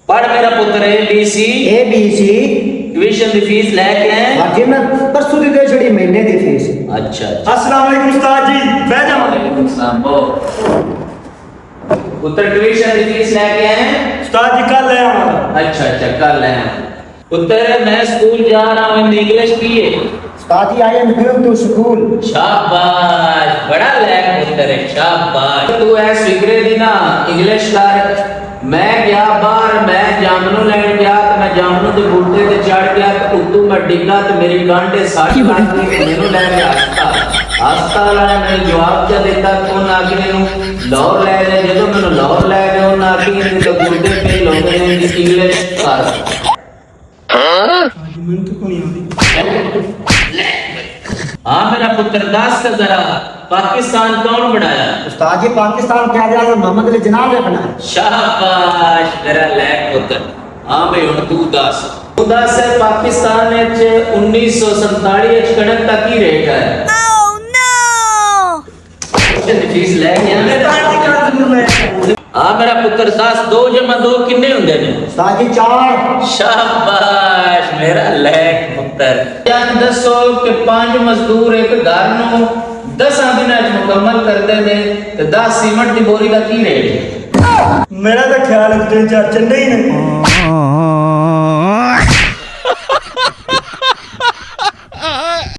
पढ़ मेरा पुत्र ABC ट्यूशन की फीस लेके आए। बाकी मैं परसों दी दे छड़ी महीने दी फीस। अच्छा अस्सलाम वालेकुम उस्ताद जी, बैठ जाओ। पुत्र ट्यूशन की फीस लेके आए। उस्ताद जी कल ले आऊंगा। अच्छा कल ले आए। पुत्र मैं स्कूल जा रहा हूँ, इंग्लिश की है। उस्ताद जी I am going to school. शाबाश, बड़ा लैक पुत्र है, शाबाश। तू ऐस फिक्रे दी ना इंग्लिश कर। मैं गया बाहर, मैं जामनू लैन गया तो मैं जामनू के बूटे ते चढ़ गया तो उतू मैं डिग्गा तो मेरी गांडे सट लग गई। मैनू लैके हस्पताल वाले ने जवाब क्या दिता तो उन्हें आखिर नूं लाहौर लै गए। जदों मैनू लाहौर लै गए उन्हें आखिर तो बूटे पे लोग ने इंग्लिश कर। मैं तो कोनी आंदी। हाँ मेरा पुत्र दस जरा पाकिस्तान कौन बनाया? उस्ताद जी पाकिस्तान के आज़ाद मोहम्मद अली जिन्ना ने बनाया। शाबाश मेरा लैक पुत्र। हाँ भाई हुण तू दस है पाकिस्तान 1947 कणक का की रेट है? फीस ले गया। हाँ मेरा पुत्र 10 2 जमा 2 किन्ने हुंदे ने? उस्ताद जी 4। शाबाश मेरा लैक पुत्र। जान दसो कि 5 मजदूर एक घर नु 10 दिनां च मुकम्मल करदे ने ते 10 सीमेंट दी बोरी दा की रेट है? मेरा तो ख्याल है कि 3-4 चलने ही नहीं।